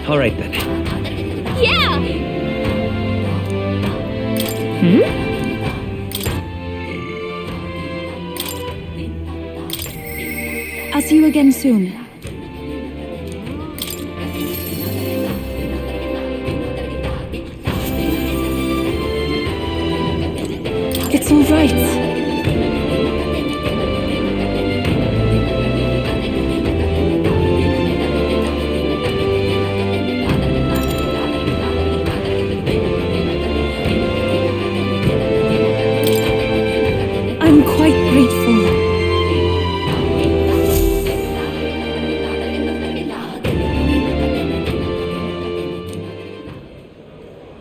All right then. Yeah! I'll see you again soon. It's all right. I'm quite grateful.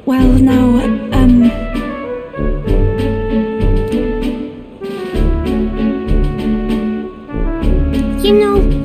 Well, now, You know,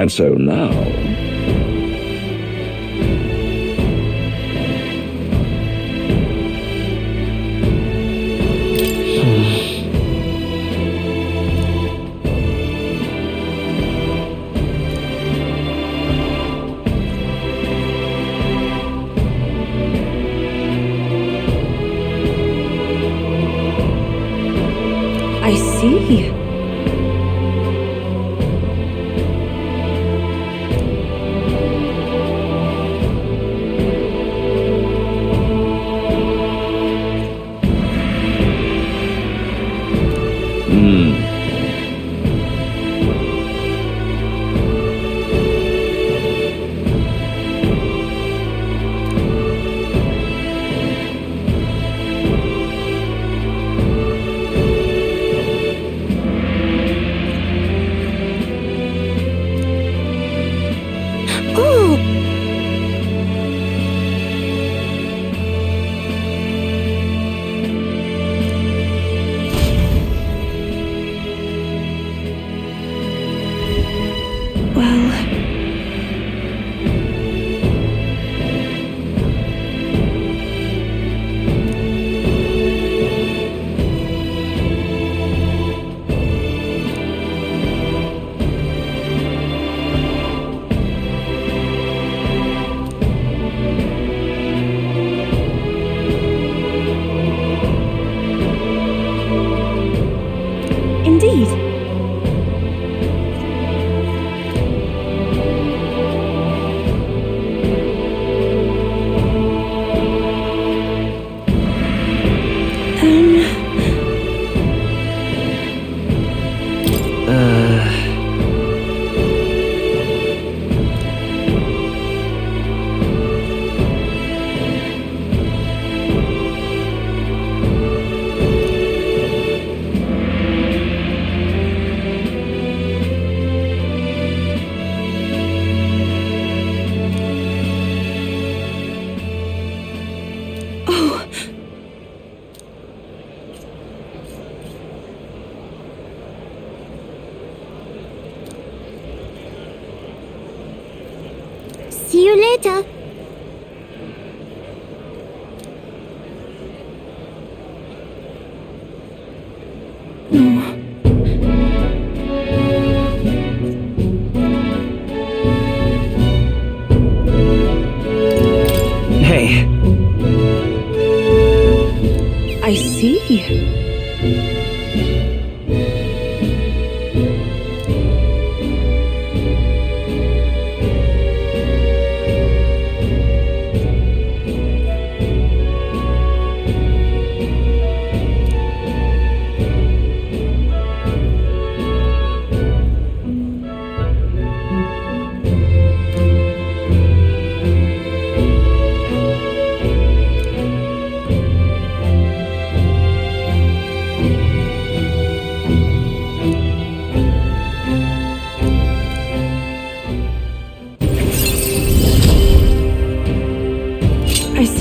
And so now... I see. oh, Well, indeed. see you later. Hey, I see.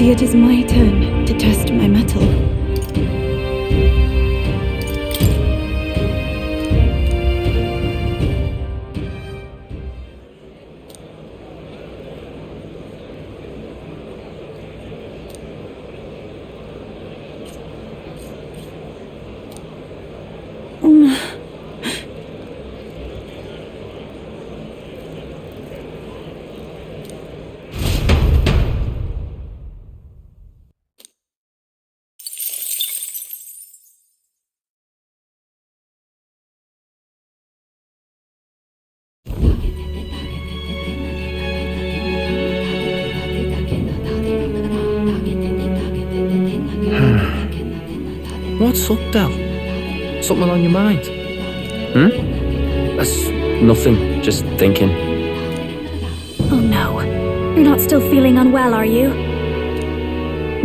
see it is my turn to test my mettle. What's up, Del? Something on your mind? That's nothing, just thinking. Oh no. You're not still feeling unwell, are you?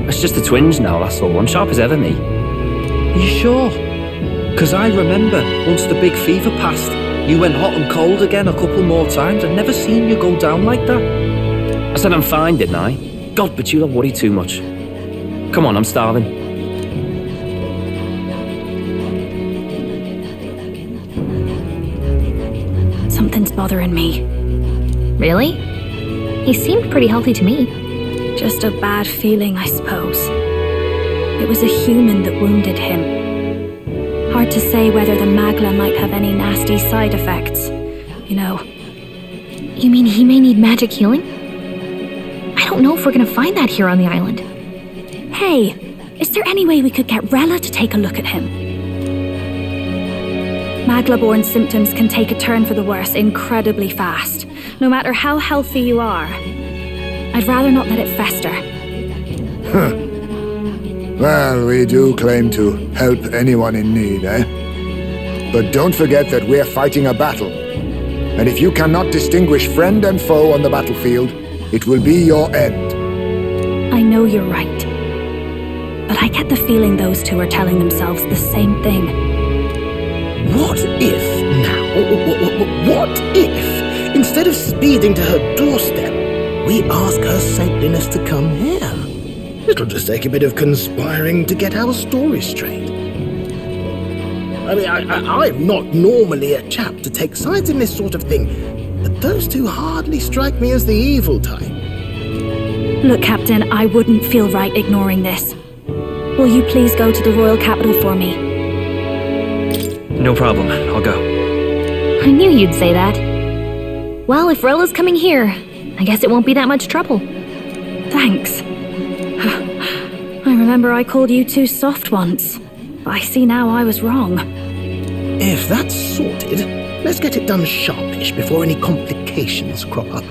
It's just the twinge now, that's all. I'm sharp as ever, me. Are you sure? Because I remember once the big fever passed, you went hot and cold again a couple more times. I've never seen you go down like that. I said I'm fine, didn't I? God, but you don't worry too much. Come on, I'm starving. Something's bothering me. Really? He seemed pretty healthy to me. Just a bad feeling, I suppose. It was a human that wounded him. Hard to say whether the magla might have any nasty side effects. You know. You mean he may need magic healing? I don't know if we're gonna find that here on the island. Hey, is there any way we could get Rella to take a look at him? Magla-borne symptoms can take a turn for the worse incredibly fast, no matter how healthy you are. I'd rather not let it fester. Well, we do claim to help anyone in need, eh? But don't forget that we're fighting a battle. And if you cannot distinguish friend and foe on the battlefield, it will be your end. I know you're right. But I get the feeling those two are telling themselves the same thing. What if now, what if, instead of speeding to her doorstep, we ask her saintliness to come here? It'll just take a bit of conspiring to get our story straight. I mean, I'm not normally a chap to take sides in this sort of thing, but those two hardly strike me as the evil type. Look, Captain, I wouldn't feel right ignoring this. Will you please go to the royal capital for me? No problem, I'll go. I knew you'd say that. Well, if Rella's coming here, I guess it won't be that much trouble. Thanks. I remember I called you too soft once. I see now I was wrong. If that's sorted, let's get it done sharpish before any complications crop up.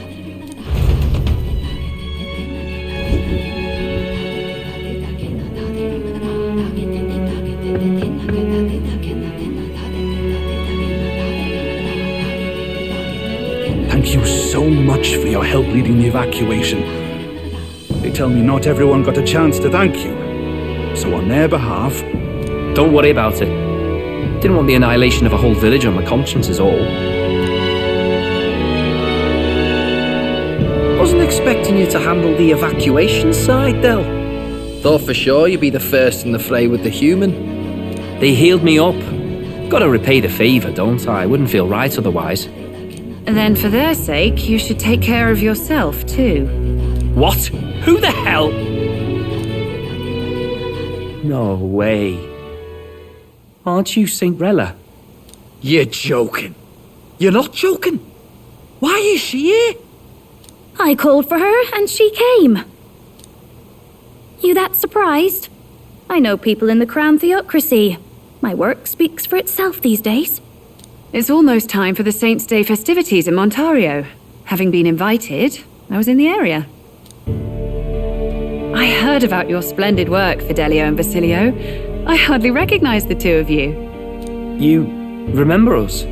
Thank you so much for your help leading the evacuation. They tell me not everyone got a chance to thank you. So on their behalf... Don't worry about it. Didn't want the annihilation of a whole village on my conscience is all. Wasn't expecting you to handle the evacuation side, Del. Thought for sure you'd be the first in the fray with the human. They healed me up. Gotta repay the favour, don't I? Wouldn't feel right otherwise. Then for their sake, you should take care of yourself, too. What? Who the hell? No way. Aren't you Saint Rella? You're joking. You're not joking. Why is she here? I called for her and she came. You that surprised? I know people in the Crown Theocracy. My work speaks for itself these days. It's almost time for the Saints' Day festivities in Montario. Having been invited, I was in the area. I heard about your splendid work, Fidelio and Basilio. I hardly recognized the two of you. You remember us?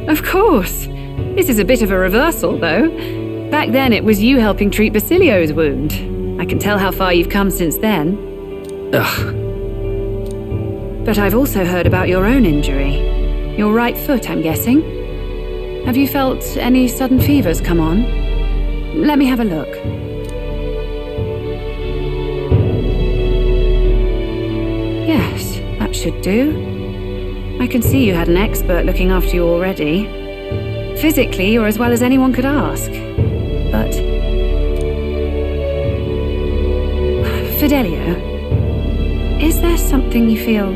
Of course. This is a bit of a reversal, though. Back then, it was you helping treat Basilio's wound. I can tell how far you've come since then. Ugh. But I've also heard about your own injury. Your right foot, I'm guessing. Have you felt any sudden fevers come on? Let me have a look. that should do. I can see you had an expert looking after you already. Physically, you're as well as anyone could ask. But... Fidelio, is there something you feel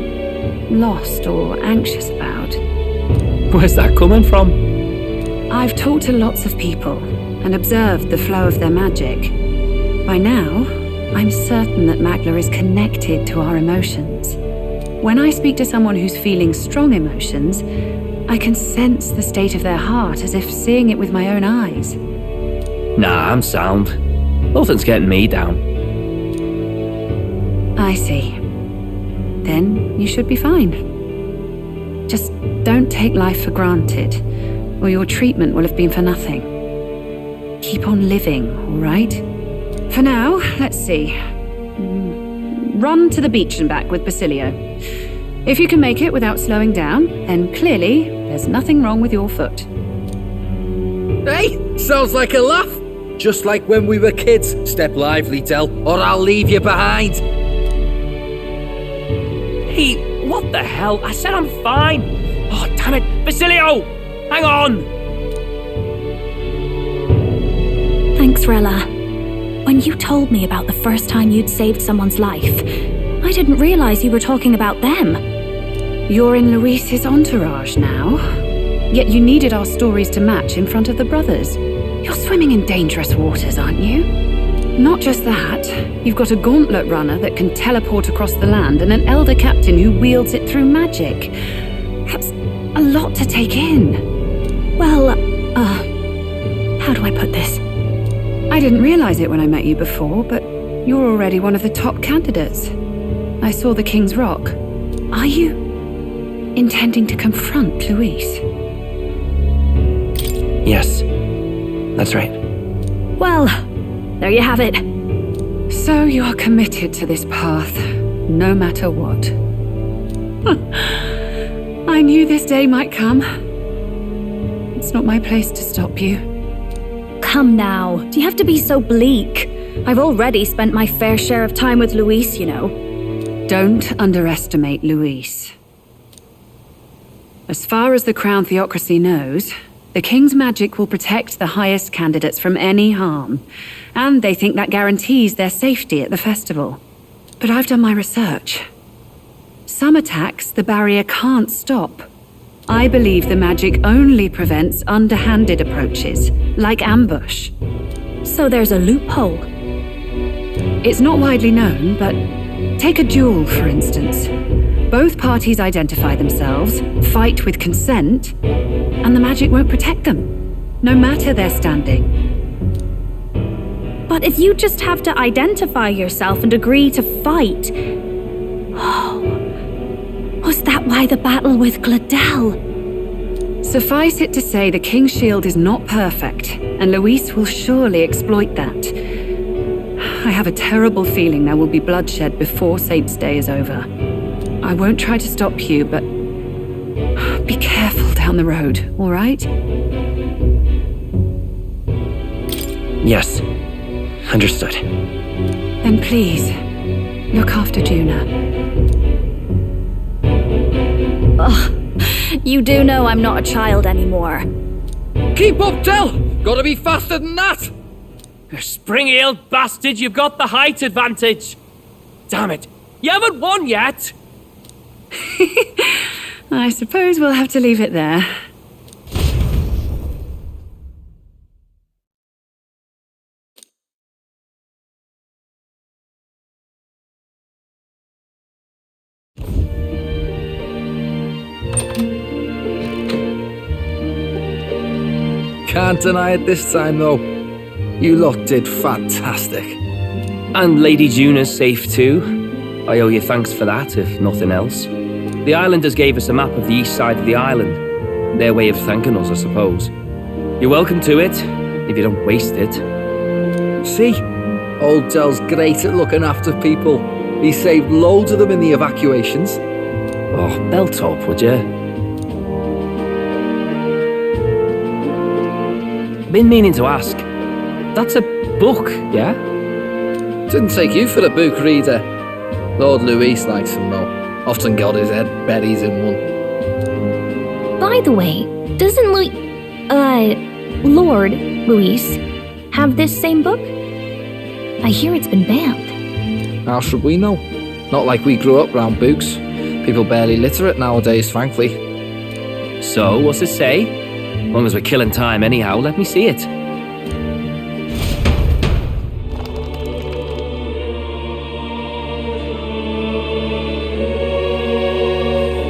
lost or anxious about? Where's that coming from? I've talked to lots of people and observed the flow of their magic. By now, I'm certain that Magla is connected to our emotions. When I speak to someone who's feeling strong emotions, I can sense the state of their heart as if seeing it with my own eyes. Nah, I'm sound. Nothing's getting me down. I see. Then you should be fine. Just don't take life for granted, or your treatment will have been for nothing. Keep on living, all right? For now, let's see. Run to the beach and back with Basilio. If you can make it without slowing down, then clearly there's nothing wrong with your foot. Hey, sounds like a laugh. Just like when we were kids. Step lively, Del, or I'll leave you behind. Hey, what the hell? I said I'm fine. Oh, damn it. Basilio! Hang on! Thanks, Rella. When you told me about the first time you'd saved someone's life, I didn't realize you were talking about them. You're in Luis's entourage now. Yet you needed our stories to match in front of the brothers. You're swimming in dangerous waters, aren't you? Not just that, you've got a gauntlet runner that can teleport across the land and an elder captain who wields it through magic. That's a lot to take in. Well, how do I put this? I didn't realize it when I met you before, but you're already one of the top candidates. I saw the King's Rock. Are you intending to confront Luis? Yes, that's right. Well, there you have it. So you are committed to this path, no matter what. I knew this day might come. It's not my place to stop you. Come now, do you have to be so bleak? I've already spent my fair share of time with Luis, you know. Don't underestimate Luis. As far as the Crown Theocracy knows, the King's magic will protect the highest candidates from any harm, and they think that guarantees their safety at the festival. But I've done my research. Some attacks the barrier can't stop. I believe the magic only prevents underhanded approaches, like ambush. So there's a loophole. It's not widely known, but take a duel, for instance. Both parties identify themselves, fight with consent, and the magic won't protect them, no matter their standing. But if you just have to identify yourself and agree to fight... Oh, was that why the battle with Gladel? Suffice it to say the King's Shield is not perfect, and Luis will surely exploit that. I have a terrible feeling there will be bloodshed before Saint's Day is over. I won't try to stop you, but be careful down the road, all right? Yes, understood. Then please, look after Juna. Ugh, you do know I'm not a child anymore. Keep up, Del! Gotta be faster than that! You springy old bastard, you've got the height advantage. Damn it, you haven't won yet. I suppose we'll have to leave it there. Can't deny it this time, though. You lot did fantastic. And Lady Juna's safe too. I owe you thanks for that, if nothing else. The islanders gave us a map of the east side of the island. Their way of thanking us, I suppose. You're welcome to it, if you don't waste it. See? Old Del's great at looking after people. He saved loads of them in the evacuations. Oh, belt up, would you? Been meaning to ask. That's a book, yeah? Didn't take you for a book reader. Lord Luis likes them, though. Often got his head buried in one. By the way, doesn't Lord Luis have this same book? I hear it's been banned. How should we know? Not like we grew up round books. People barely literate nowadays, frankly. So, what's it say? As long as we're killing time anyhow, let me see it.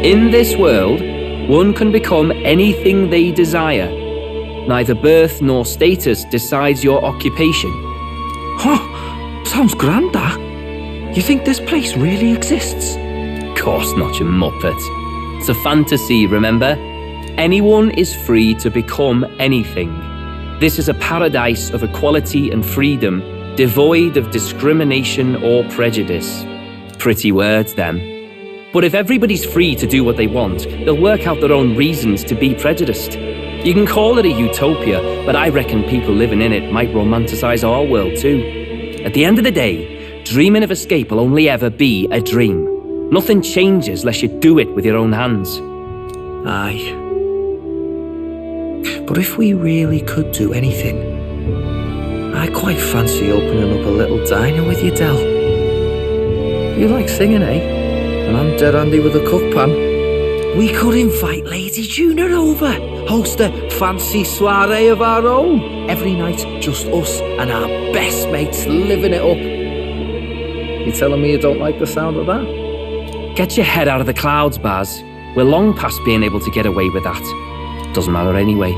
In this world, one can become anything they desire. Neither birth nor status decides your occupation. Huh, sounds grand, that. You think this place really exists? Course not, you muppet. It's a fantasy, remember? Anyone is free to become anything. This is a paradise of equality and freedom, devoid of discrimination or prejudice. Pretty words, them. But if everybody's free to do what they want, they'll work out their own reasons to be prejudiced. You can call it a utopia, but I reckon people living in it might romanticize our world too. At the end of the day, dreaming of escape will only ever be a dream. Nothing changes unless you do it with your own hands. Aye. But if we really could do anything, I quite fancy opening up a little diner with you, Del. You like singing, eh? And I'm dead handy with a cook pan. We could invite Lady Juna over, host a fancy soiree of our own. Every night, just us and our best mates living it up. You telling me you don't like the sound of that? Get your head out of the clouds, Baz. We're long past being able to get away with that. Doesn't matter anyway.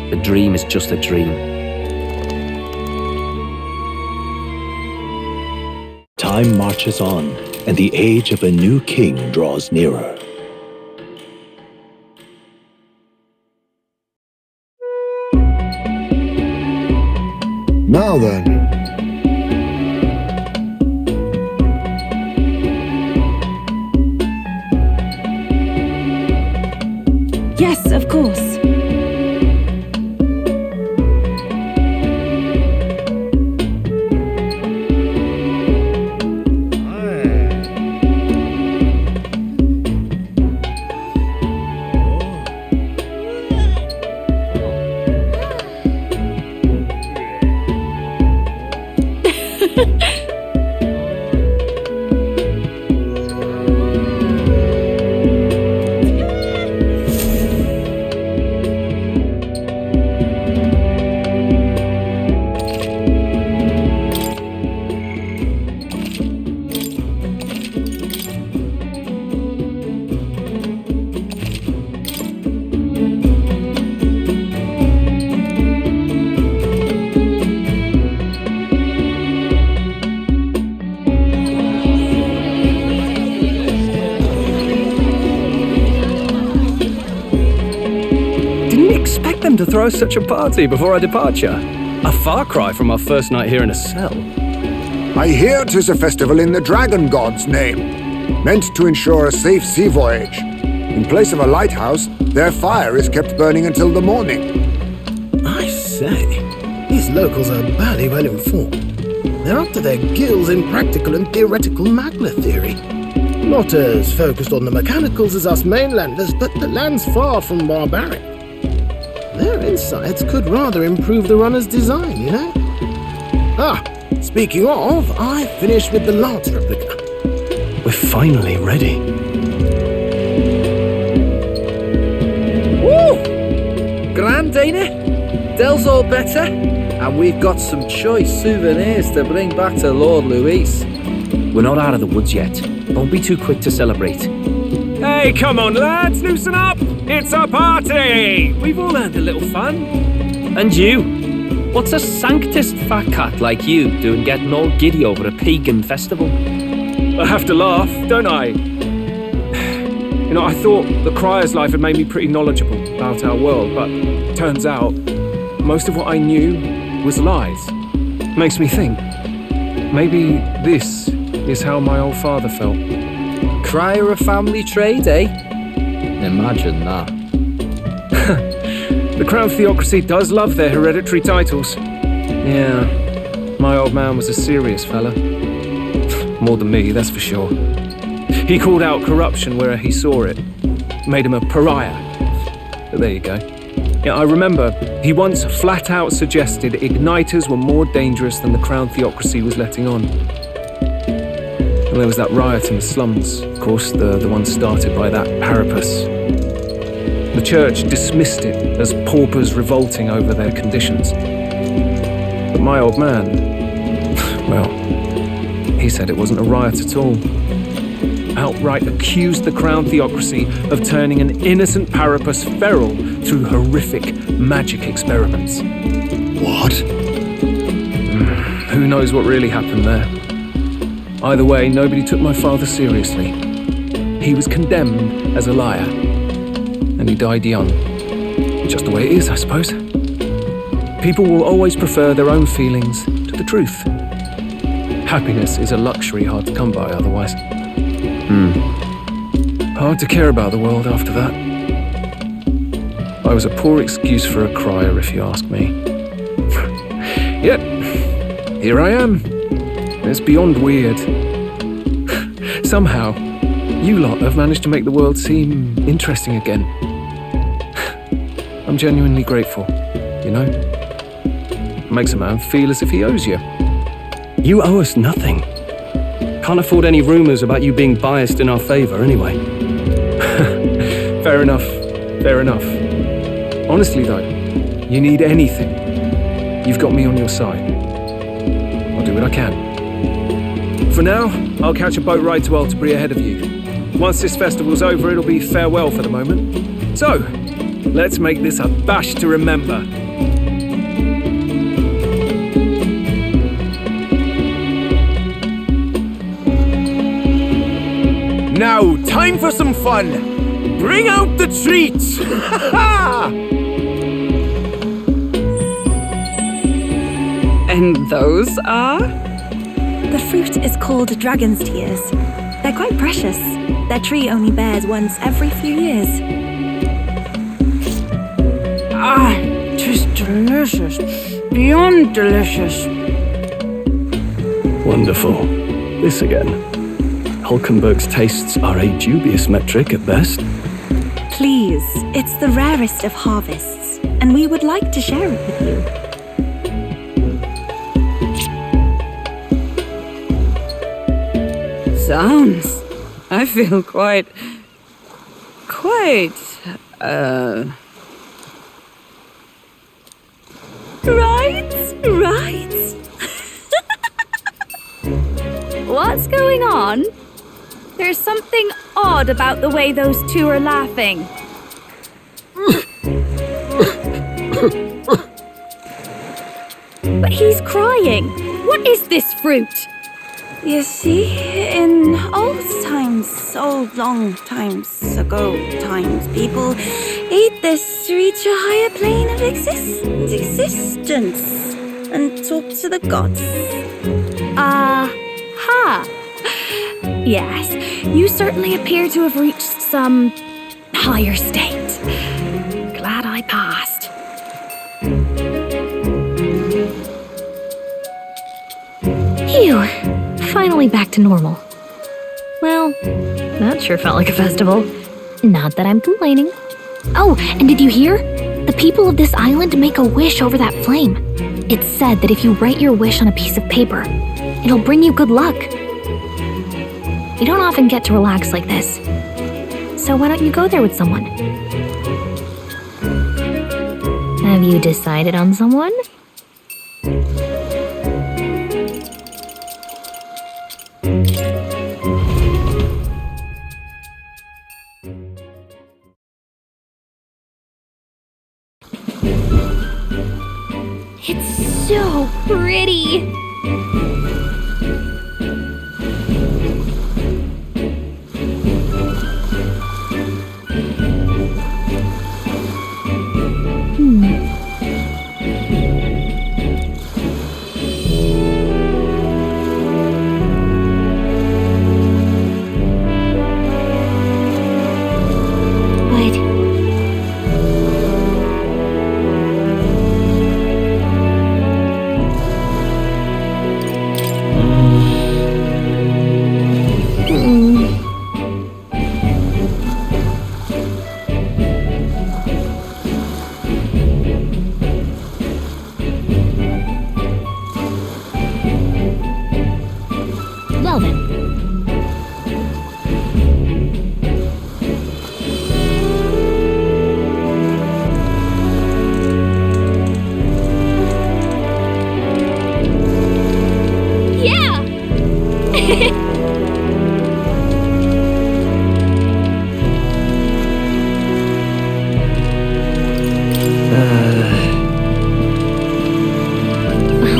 The dream is just a dream. Time marches on, and the age of a new king draws nearer. Now then. Yes, of course. To throw such a party before our departure. A far cry from our first night here in a cell. I hear 'tis a festival in the dragon god's name, meant to ensure a safe sea voyage. In place of a lighthouse, their fire is kept burning until the morning. I say, these locals are barely well informed. They're up to their gills in practical and theoretical magna theory. Not as focused on the mechanicals as us mainlanders, but the land's far from barbaric. Their insights could rather improve the runner's design, you know? Ah, speaking of, I finished with the lance replica. We're finally ready. Woo! Grand, ain't it? Del's all better, and we've got some choice souvenirs to bring back to Lord Luis. We're not out of the woods yet. Don't be too quick to celebrate. Hey, come on, lads, loosen up! It's a party! We've all earned a little fun. And you? What's a sanctist fat cat like you doing getting all giddy over a pagan festival? I have to laugh, don't I? You know, I thought the Crier's life had made me pretty knowledgeable about our world, but turns out most of what I knew was lies. Makes me think, maybe this is how my old father felt. Crier a family trade, eh? Imagine that. The Crown Theocracy does love their hereditary titles. Yeah, my old man was a serious fella. More than me, that's for sure. He called out corruption where he saw it. Made him a pariah. But there you go. Yeah, I remember he once flat out suggested igniters were more dangerous than the crown theocracy was letting on. And there was that riot in the slums, of course, the one started by that Parapus. The church dismissed it as paupers revolting over their conditions. But my old man, well, he said it wasn't a riot at all. Outright accused the crown theocracy of turning an innocent Parapus feral through horrific magic experiments. What? Who knows what really happened there? Either way, nobody took my father seriously. He was condemned as a liar, and he died young. Just the way it is, I suppose. People will always prefer their own feelings to the truth. Happiness is a luxury hard to come by otherwise. Hard to care about the world after that. I was a poor excuse for a crier, if you ask me. Yet, here I am. It's beyond weird. Somehow, you lot have managed to make the world seem interesting again. I'm genuinely grateful, you know? Makes a man feel as if he owes you. You owe us nothing. Can't afford any rumors about you being biased in our favor anyway. Fair enough. Fair enough. Honestly though, you need anything, you've got me on your side. I'll do what I can. For now, I'll catch a boat ride to Altabury ahead of you. Once this festival's over, it'll be farewell for the moment. So, let's make this a bash to remember. Now, time for some fun! Bring out the treats! And those are? The fruit is called dragon's tears. They're quite precious. Their tree only bears once every few years. Ah, 'tis delicious. Beyond delicious. Wonderful. This again. Hulkenberg's tastes are a dubious metric at best. Please, it's the rarest of harvests, and we would like to share it with you. Sounds. I feel quite. Right. What's going on? There's something odd about the way those two are laughing. But he's crying. What is this fruit? You see, in old times, old long times ago times, people ate this to reach a higher plane of existence and talk to the gods. Aha! Yes, you certainly appear to have reached some higher state. Glad I passed. Phew. Finally back to normal. Well, that sure felt like a festival. Not that I'm complaining. Oh, and did you hear? The people of this island make a wish over that flame. It's said that if you write your wish on a piece of paper, it'll bring you good luck. You don't often get to relax like this. So why don't you go there with someone? Have you decided on someone? It's so pretty.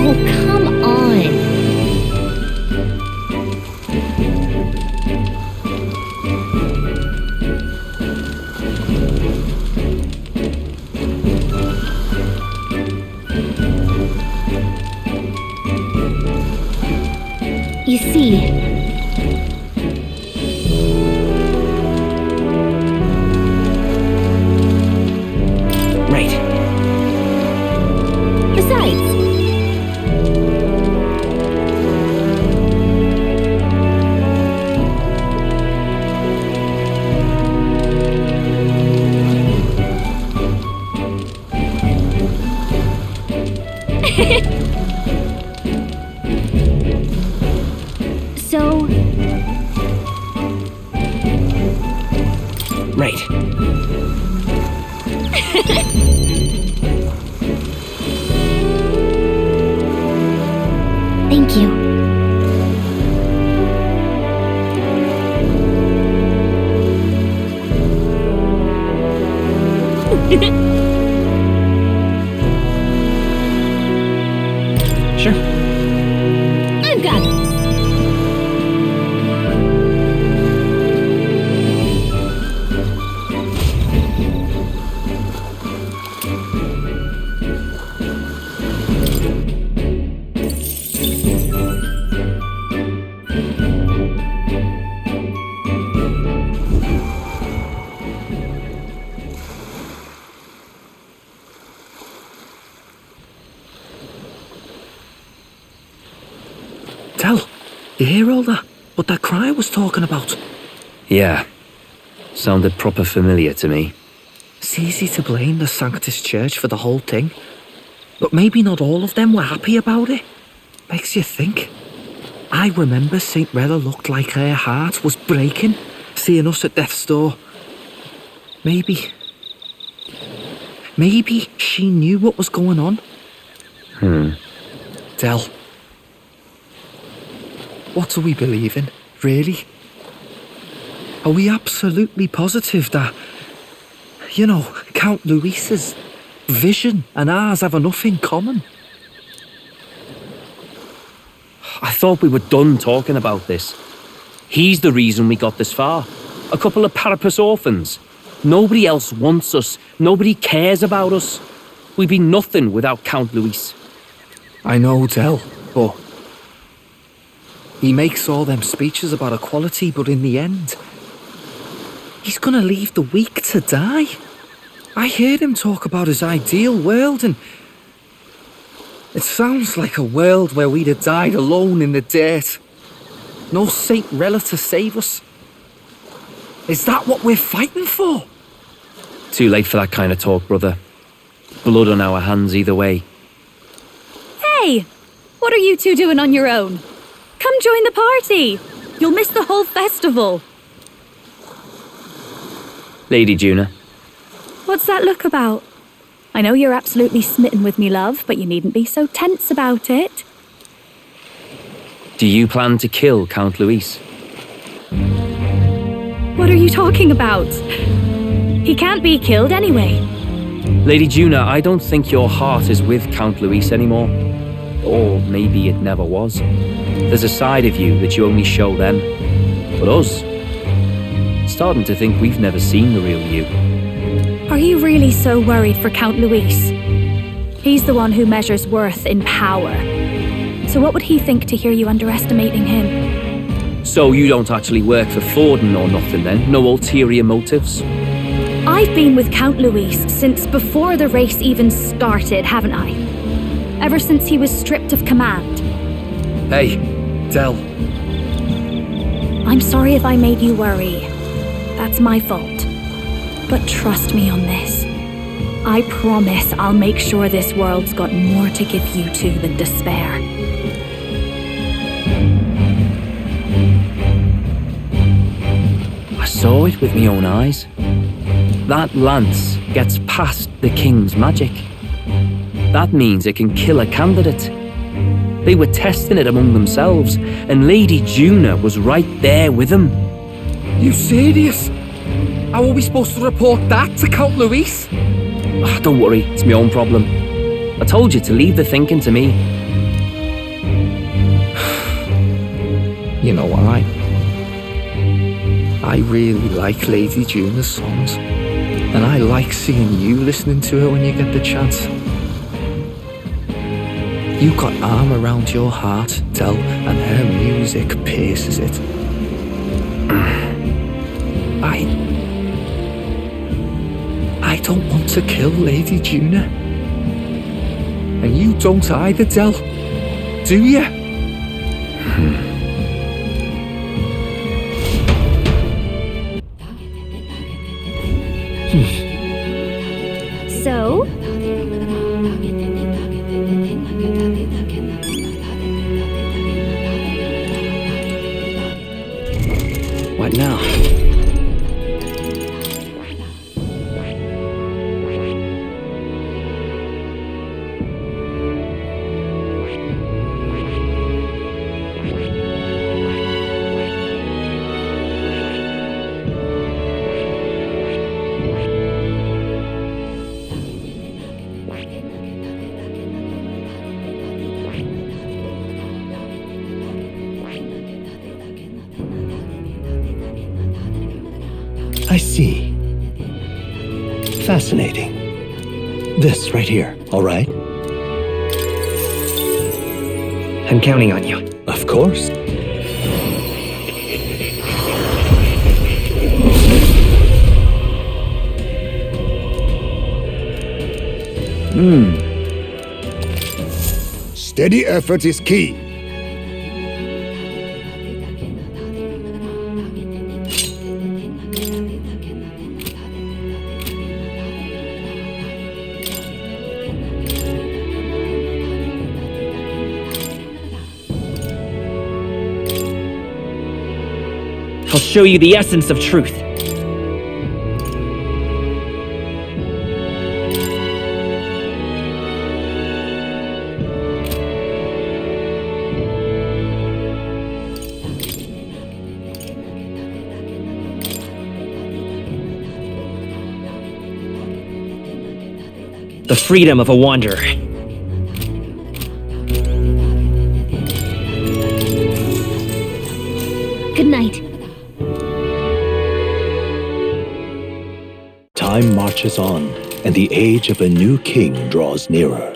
Oh, come on. You see, Right. besides, so, Right. thank you. Sure. I've got this. Del, you hear all that? What that cry was talking about? Yeah. Sounded proper familiar to me. It's easy to blame the Sanctus Church for the whole thing. But maybe not all of them were happy about it. Makes you think. I remember St. Rella looked like her heart was breaking, seeing us at death's door. Maybe she knew what was going on. Del, what do we believe in, really? Are we absolutely positive that, Count Luis's vision and ours have enough in common? I thought we were done talking about this. He's the reason we got this far. A couple of parapus orphans. Nobody else wants us. Nobody cares about us. We'd be nothing without Count Luis. I know, Del, but he makes all them speeches about equality, but in the end, he's gonna leave the weak to die. I heard him talk about his ideal world, and it sounds like a world where we'd have died alone in the dirt. No Saint Rella to save us. Is that what we're fighting for? Too late for that kind of talk, brother. Blood on our hands either way. Hey! What are you two doing on your own? Come join the party! You'll miss the whole festival. Lady Juna. What's that look about? I know you're absolutely smitten with me, love, but you needn't be so tense about it. Do you plan to kill Count Luis? What are you talking about? He can't be killed anyway. Lady Juna, I don't think your heart is with Count Luis anymore. Or maybe it never was. There's a side of you that you only show them. But us, starting to think we've never seen the real you. Are you really so worried for Count Luis? He's the one who measures worth in power. So what would he think to hear you underestimating him? So you don't actually work for Forden or nothing then? No ulterior motives? I've been with Count Luis since before the race even started, haven't I? Ever since he was stripped of command. Hey, Del. I'm sorry if I made you worry. That's my fault. But trust me on this. I promise I'll make sure this world's got more to give you two than despair. I saw it with my own eyes. That lance gets past the king's magic. That means it can kill a candidate. They were testing it among themselves, and Lady Juna was right there with them. You serious? How are we supposed to report that to Count Luis? Don't worry, it's my own problem. I told you to leave the thinking to me. You know what, I really like Lady Juna's songs, and I like seeing you listening to her when you get the chance. You've got arm around your heart, Del, and her music pierces it. I don't want to kill Lady Juna. And you don't either, Del. Do you? So? What now? I see. Fascinating. This right here, all right? I'm counting on you. Of course. Steady effort is key. I'll show you the essence of truth. The freedom of a wanderer. Good night. Time marches on, and the age of a new king draws nearer.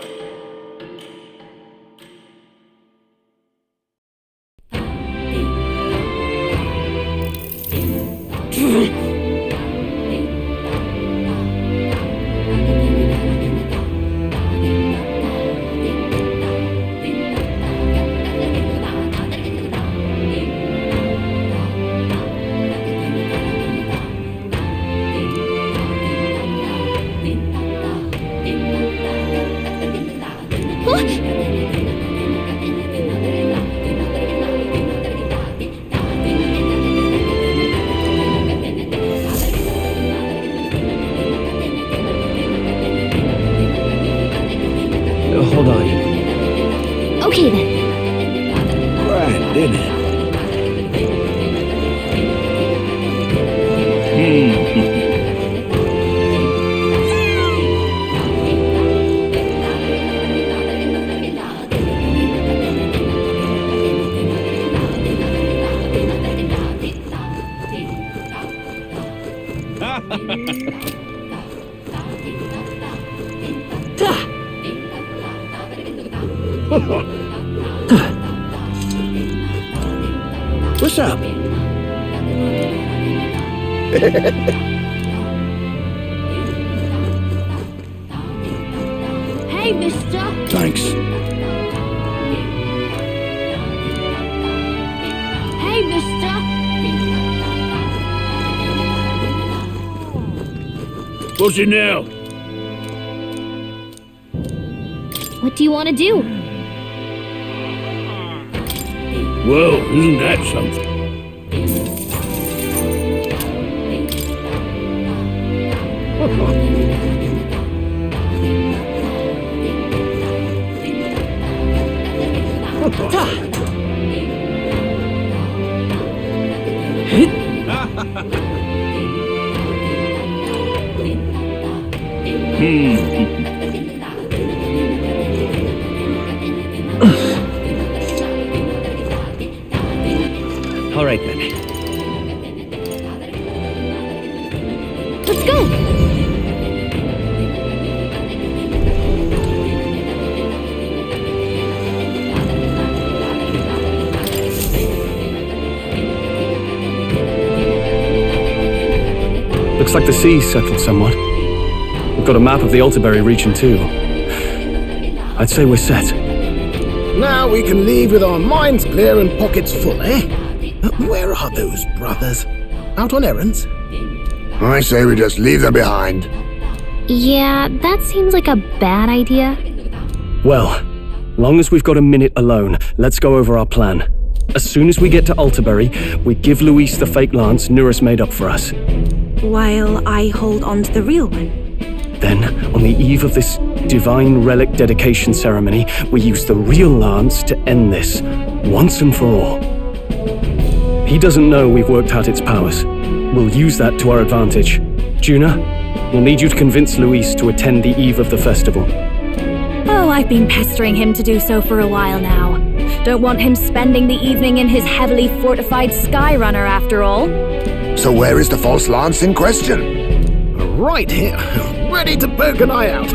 Hold on. Okay then. Right, didn't it? What's up? Hey, mister. Thanks. Hey, mister. What's it now? What do you want to do? Whoa, isn't that something? All right then. Let's go! Looks like the sea's settled somewhat. We've got a map of the Altabury region too. I'd say we're set. Now we can leave with our minds clear and pockets full, eh? Where are those brothers? Out on errands? I say we just leave them behind. Yeah, that seems like a bad idea. Well, long as we've got a minute alone, let's go over our plan. As soon as we get to Altabury, we give Luis the fake lance Nuris made up for us. While I hold on to the real one. Then, on the eve of this divine relic dedication ceremony, we use the real lance to end this, once and for all. He doesn't know we've worked out its powers. We'll use that to our advantage. Juna, we'll need you to convince Luis to attend the eve of the festival. Oh, I've been pestering him to do so for a while now. Don't want him spending the evening in his heavily fortified Skyrunner after all. So where is the false lance in question? Right here, ready to poke an eye out.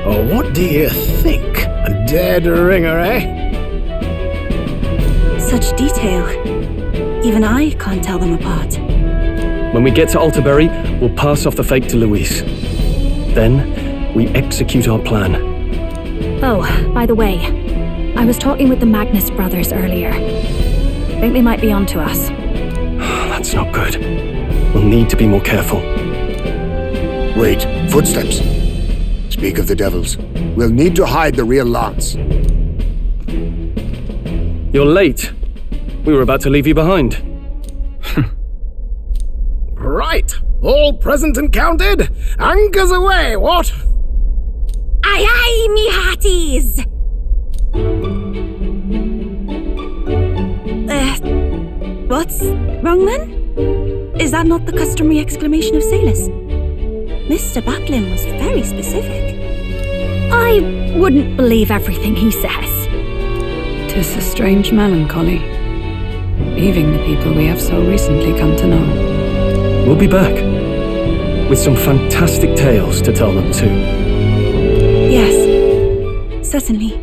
Oh, what do you think? A dead ringer, eh? Such detail. Even I can't tell them apart. When we get to Altabury, we'll pass off the fake to Luis. Then, we execute our plan. Oh, by the way, I was talking with the Magnus brothers earlier. I think they might be onto us. That's not good. We'll need to be more careful. Wait, footsteps. Speak of the devils. We'll need to hide the real lance. You're late. We were about to leave you behind. Right, all present and counted. Anchors away, what? Aye, aye, me hearties! What's wrong then? Is that not the customary exclamation of sailors? Mr. Batlin was very specific. I wouldn't believe everything he says. 'Tis a strange melancholy, leaving the people we have so recently come to know. We'll be back, with some fantastic tales to tell them too. Yes, certainly.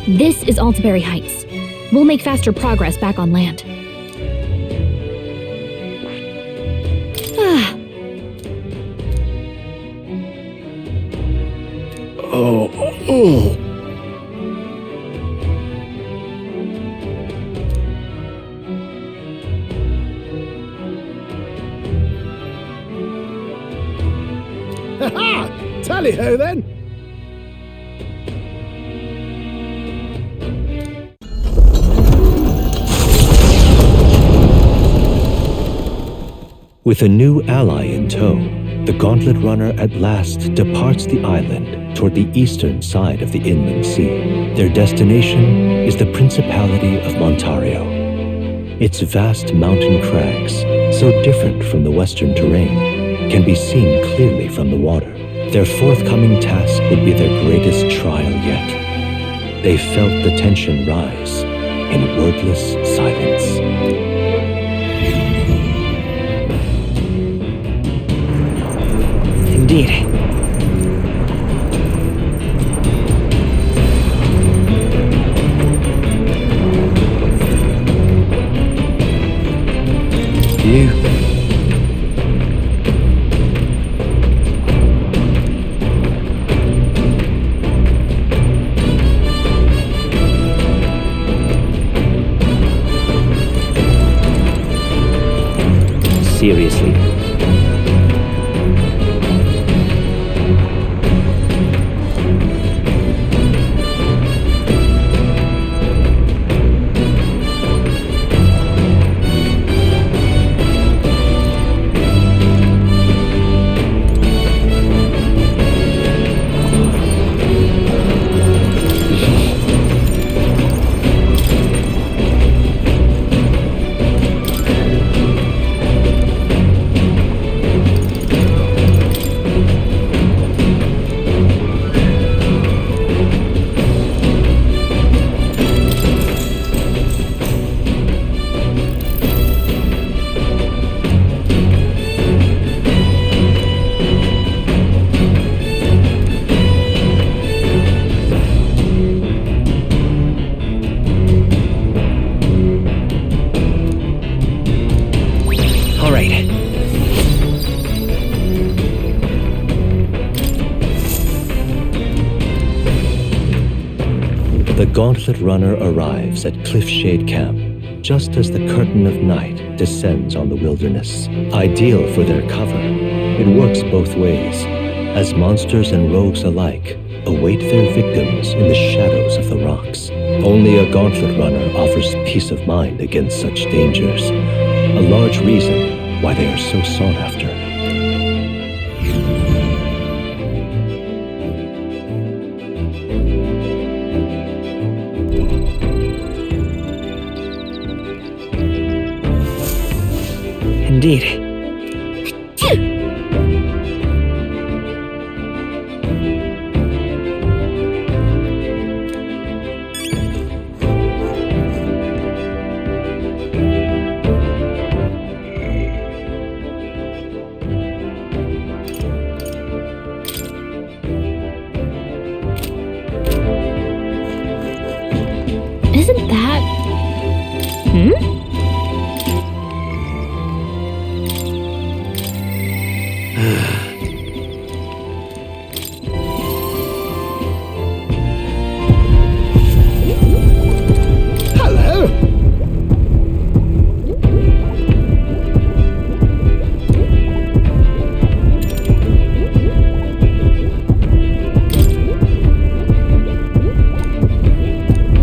This is Altabury Heights. We'll make faster progress back on land. Ha-ha! Tally-ho then! With a new ally in tow, the Gauntlet Runner at last departs the island toward the eastern side of the inland sea. Their destination is the Principality of Montario. Its vast mountain crags, so different from the western terrain, can be seen clearly from the water. Their forthcoming task would be their greatest trial yet. They felt the tension rise in wordless silence. Indeed. You. Seriously. Gauntlet Runner arrives at Cliffshade Camp just as the curtain of night descends on the wilderness. Ideal for their cover, it works both ways, as monsters and rogues alike await their victims in the shadows of the rocks. Only a Gauntlet Runner offers peace of mind against such dangers, a large reason why they are so sought after. Indeed. Isn't that... Hello.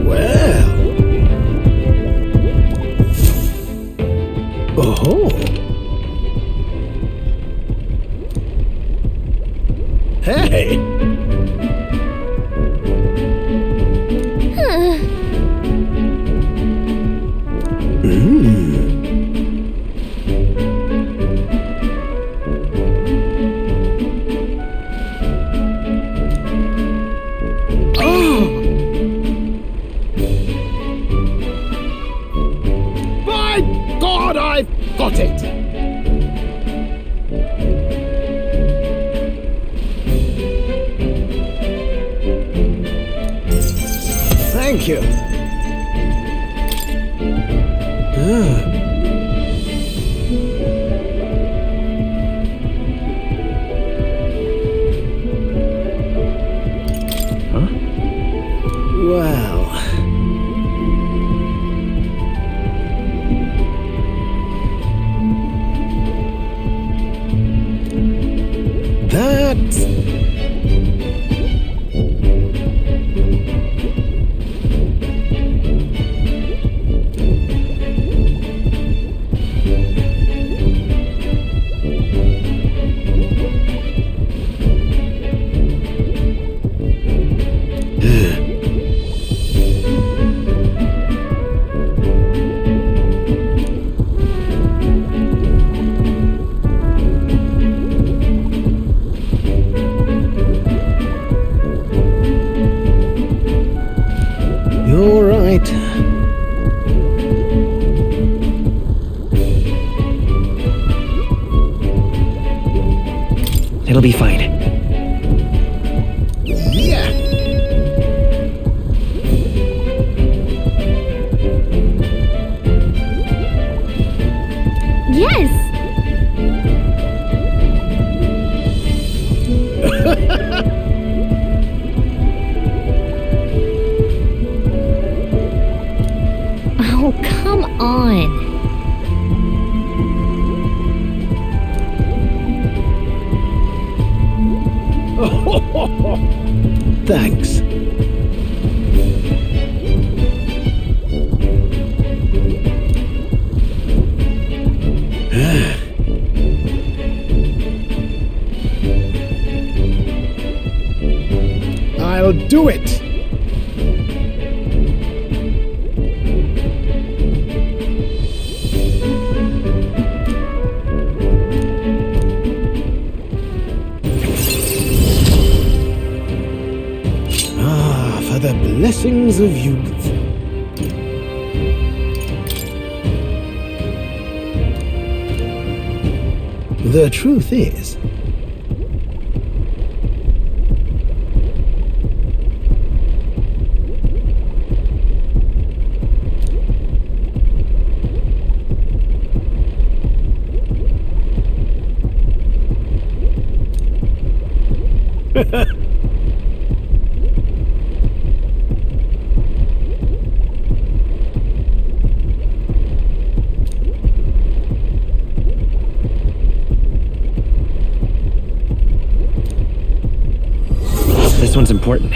Well. Oh. Hey. By God, I've got it! Thank you. Well. That's... You're right. It'll be fine. Yeah. Yes! Oh, come on. Thanks. I'll do it. For the blessings of youth. The truth is, important.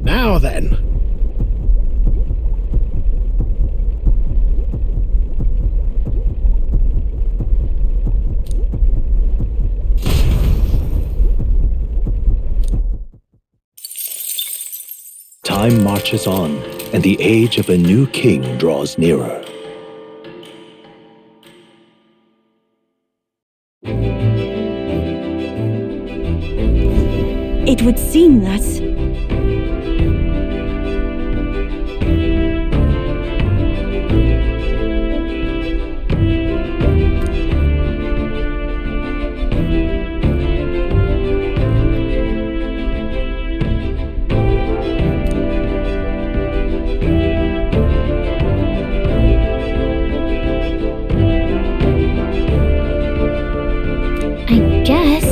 Now then. Time marches on, and the age of a new king draws nearer. It would seem that I guess.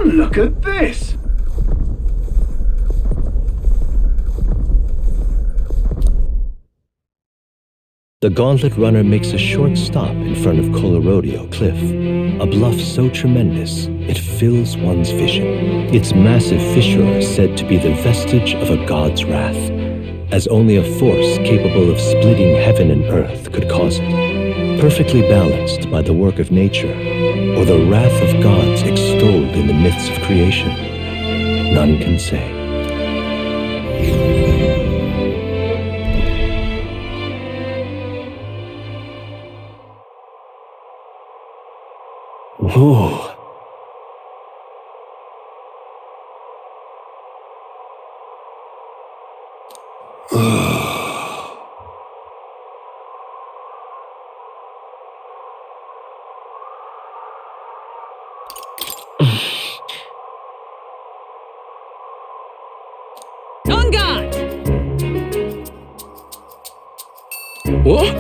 Look at this! The Gauntlet Runner makes a short stop in front of Colorodeo Cliff, a bluff so tremendous it fills one's vision. Its massive fissure is said to be the vestige of a god's wrath, as only a force capable of splitting heaven and earth could cause it, perfectly balanced by the work of nature, or the wrath of gods extolled in the myths of creation. None can say. Whoa. On guard! What?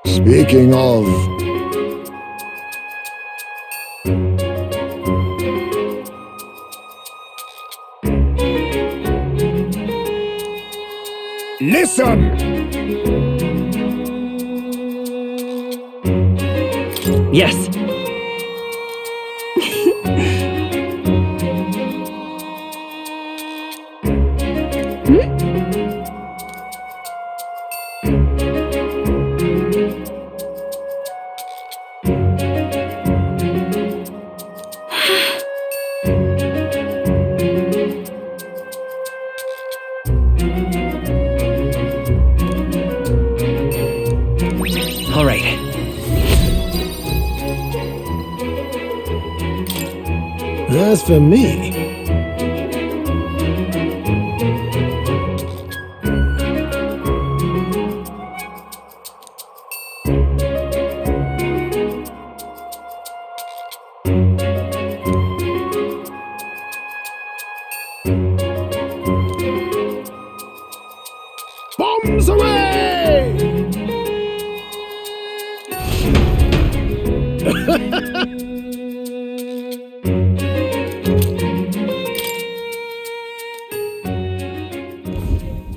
Speaking of... Listen! Yes. All right. As for me,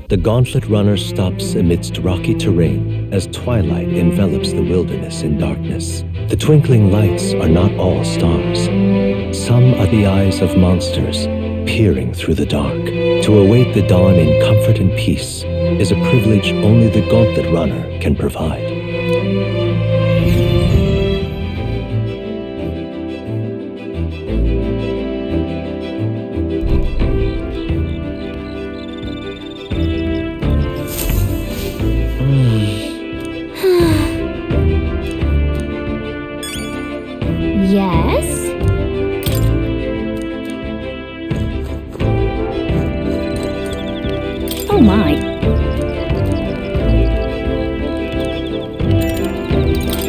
The Gauntlet Runner stops amidst rocky terrain as twilight envelops the wilderness in darkness. The twinkling lights are not all stars. Some are the eyes of monsters peering through the dark. To await the dawn in comfort and peace is a privilege only the Gauntlet Runner can provide. Yes? Oh my.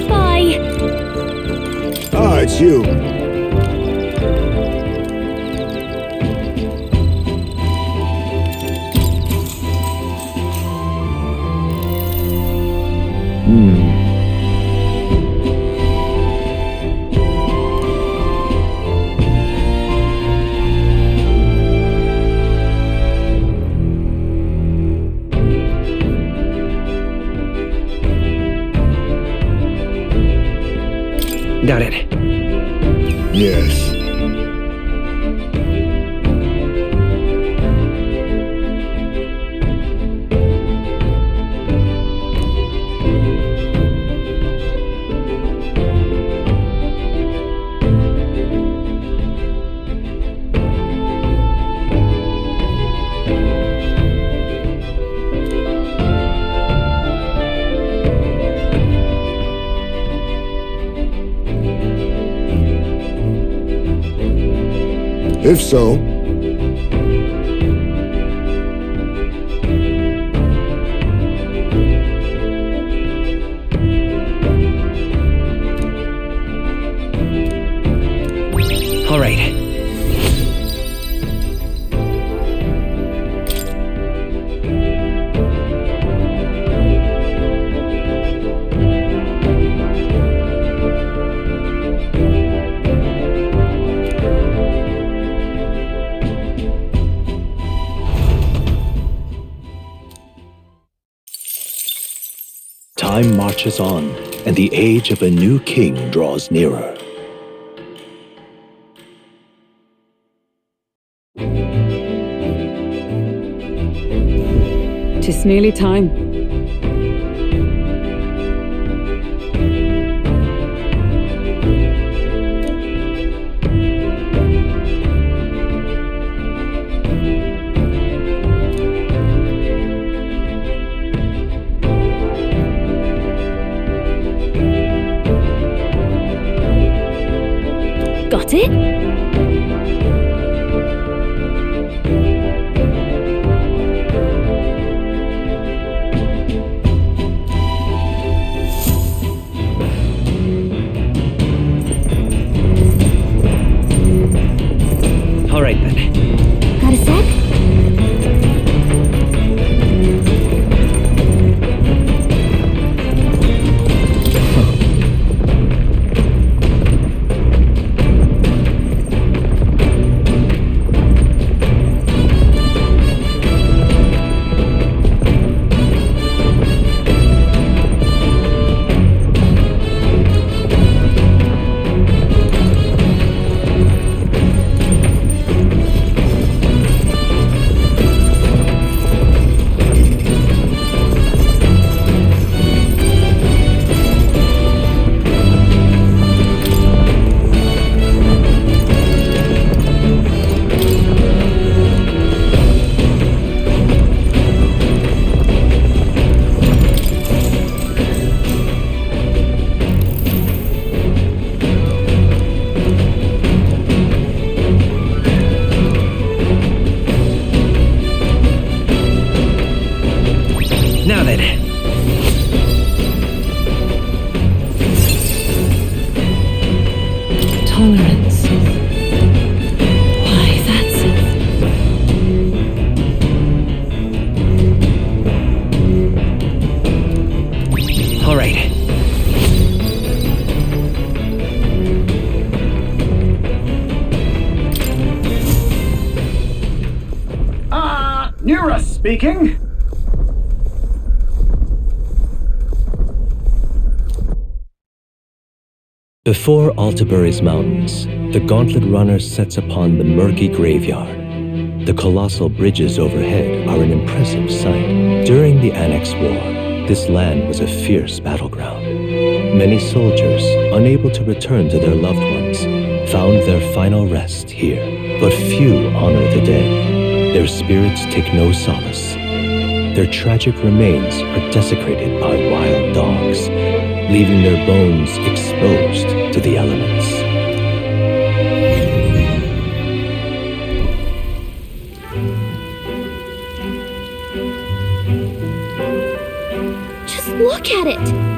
Bye. Ah, it's you. Got it. Yes. If so, All right. Time marches on, and the age of a new king draws nearer. Tis nearly time. Got it? All right then. Got a sec? Now then. Tolerance. Why, that's... All right. Speaking. Before Altabury's mountains, the Gauntlet Runner sets upon the murky graveyard. The colossal bridges overhead are an impressive sight. During the Annex War, this land was a fierce battleground. Many soldiers, unable to return to their loved ones, found their final rest here. But few honor the dead. Their spirits take no solace. Their tragic remains are desecrated by wild dogs, leaving their bones exposed to the elements. Just look at it!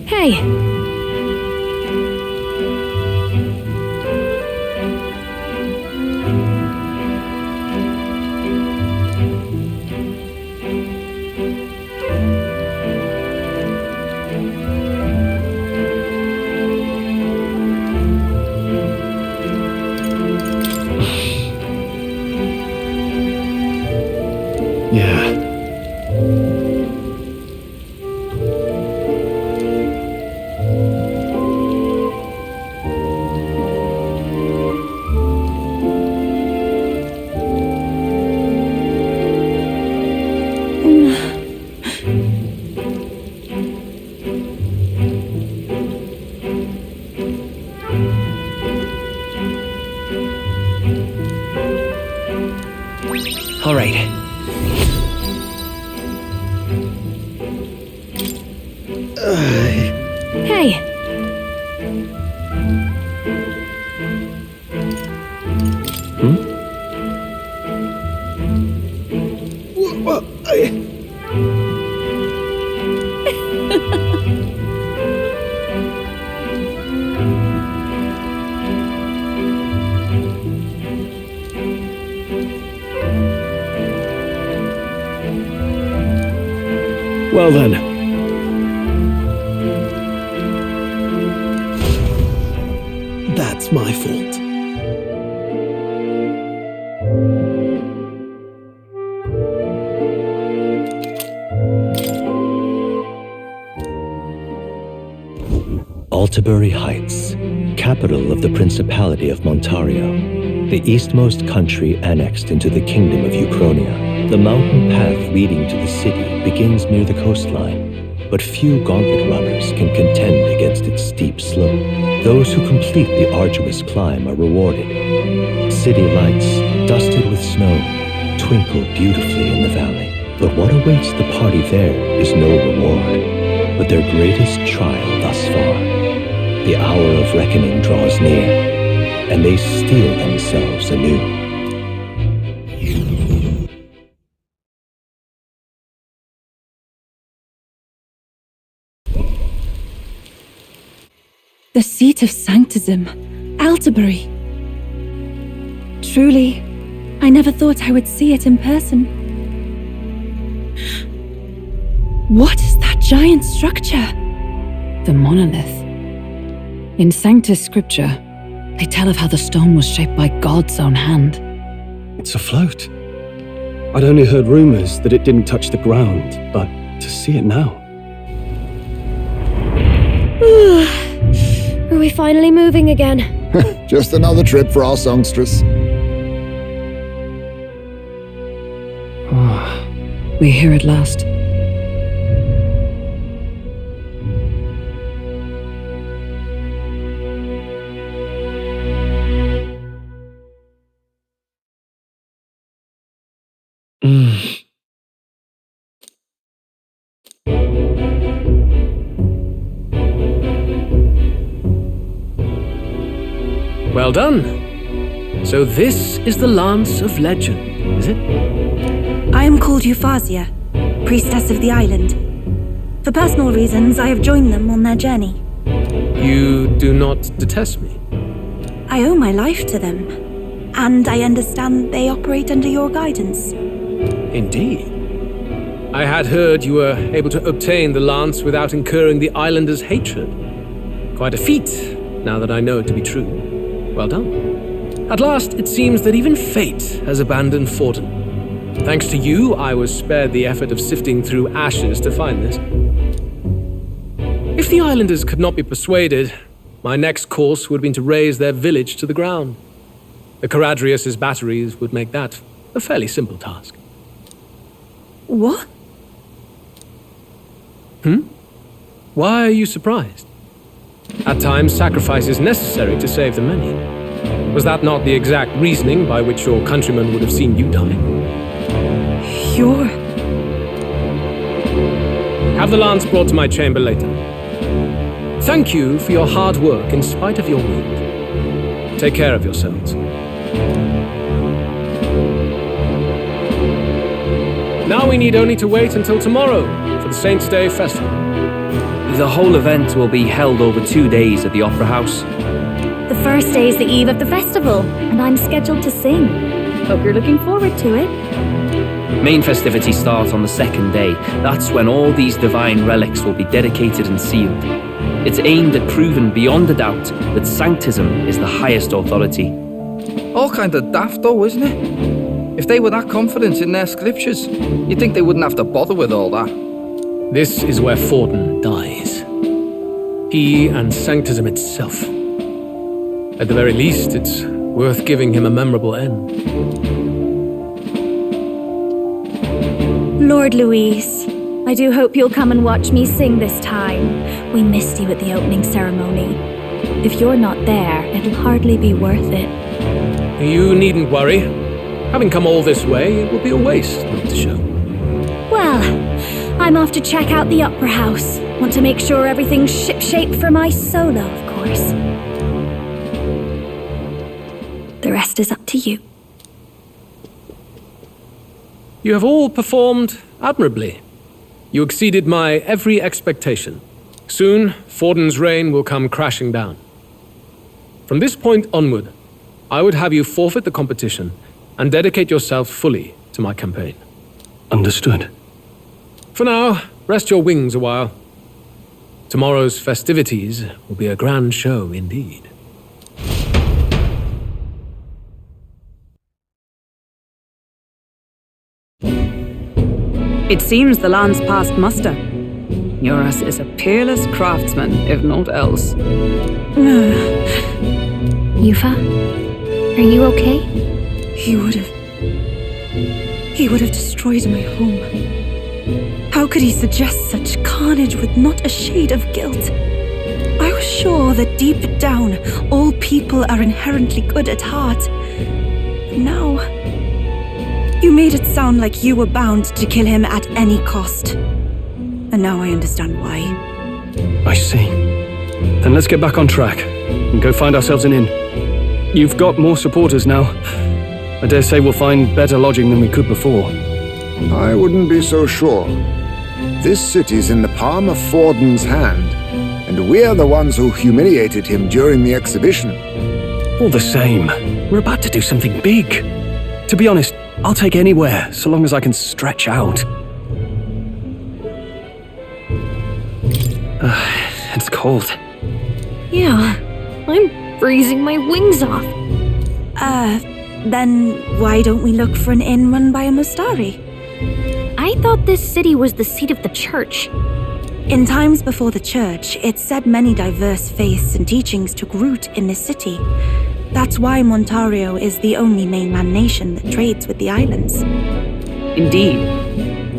Hey! Yeah. All right. Hey! Well then. That's my fault. Altabury Heights, capital of the Principality of Montario, the eastmost country annexed into the Kingdom of Euchronia. The mountain path leading to the city begins near the coastline, but few Gauntlet runners can contend against its steep slope. Those who complete the arduous climb are rewarded. City lights, dusted with snow, twinkle beautifully in the valley. But what awaits the party there is no reward, but their greatest trial thus far. The hour of reckoning draws near, and they steel themselves anew. The seat of sanctism, Altabury. Truly, I never thought I would see it in person. What is that giant structure? The monolith. In Sanctus Scripture, they tell of how the stone was shaped by God's own hand. It's afloat. I'd only heard rumors that it didn't touch the ground, but to see it now. Are we finally moving again? Just another trip for our songstress. We're here at last. Well done. So this is the Lance of Legend, is it? I am called Euphazia, priestess of the island. For personal reasons, I have joined them on their journey. You do not detest me? I owe my life to them, and I understand they operate under your guidance. Indeed. I had heard you were able to obtain the lance without incurring the islanders' hatred. Quite a feat, now that I know it to be true. Well done. At last, it seems that even fate has abandoned Forden. Thanks to you, I was spared the effort of sifting through ashes to find this. If the islanders could not be persuaded, my next course would have been to raze their village to the ground. The Caradrius' batteries would make that a fairly simple task. What? Why are you surprised? At times, sacrifice is necessary to save the many. Was that not the exact reasoning by which your countrymen would have seen you die? You're... Have the lance brought to my chamber later. Thank you for your hard work in spite of your wound. Take care of yourselves. Now we need only to wait until tomorrow for the Saints' Day Festival. The whole event will be held over 2 days at the Opera House. The first day is the eve of the festival, and I'm scheduled to sing. Hope you're looking forward to it. Main festivities start on the second day. That's when all these divine relics will be dedicated and sealed. It's aimed at proving beyond a doubt that sanctism is the highest authority. All kind of daft though, isn't it? If they were that confident in their scriptures, you'd think they wouldn't have to bother with all that. This is where Forden dies. He and sanctism itself. At the very least, it's worth giving him a memorable end. Lord Louise, I do hope you'll come and watch me sing this time. We missed you at the opening ceremony. If you're not there, it'll hardly be worth it. You needn't worry. Having come all this way, it would be a waste not to show. Well, I'm off to check out the Opera House. Want to make sure everything's shipshape for my solo, of course. The rest is up to you. You have all performed admirably. You exceeded my every expectation. Soon, Forden's reign will come crashing down. From this point onward, I would have you forfeit the competition and dedicate yourself fully to my campaign. Understood. For now, rest your wings a while. Tomorrow's festivities will be a grand show indeed. It seems the land's passed muster. Eurus is a peerless craftsman, if not else. Yufa, are you okay? He would have destroyed my home. How could he suggest such carnage with not a shade of guilt? I was sure that deep down, all people are inherently good at heart. But now, you made it sound like you were bound to kill him at any cost. And now I understand why. I see. Then let's get back on track and go find ourselves an inn. You've got more supporters now. I dare say we'll find better lodging than we could before. I wouldn't be so sure. This city's in the palm of Forden's hand, and we're the ones who humiliated him during the exhibition. All the same, we're about to do something big. To be honest, I'll take anywhere, so long as I can stretch out. It's cold. Yeah, I'm freezing my wings off. Then why don't we look for an inn run by a Mustari? I thought this city was the seat of the church. In times before the church, it said many diverse faiths and teachings took root in this city. That's why Montario is the only mainland nation that trades with the islands. Indeed.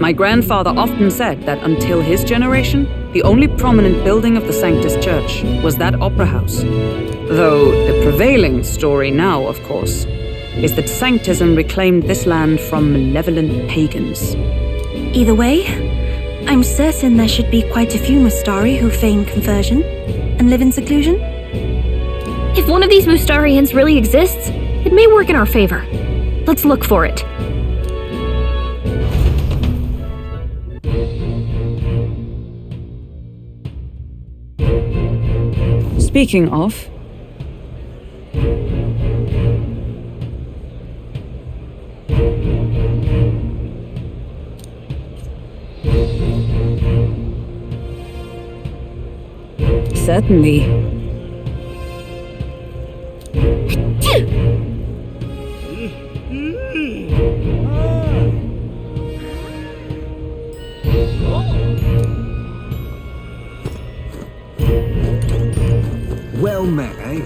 My grandfather often said that until his generation, the only prominent building of the Sanctus Church was that opera house. Though the prevailing story now, of course, is that Sanctism reclaimed this land from malevolent pagans. Either way, I'm certain there should be quite a few Mustari who feign conversion and live in seclusion. If one of these Mustarians really exists, it may work in our favor. Let's look for it. Speaking of... Certainly. Well met, eh?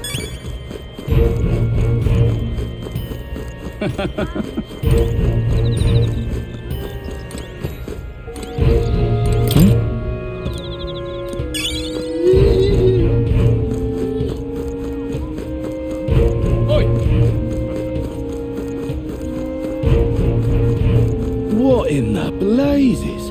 What in the blazes?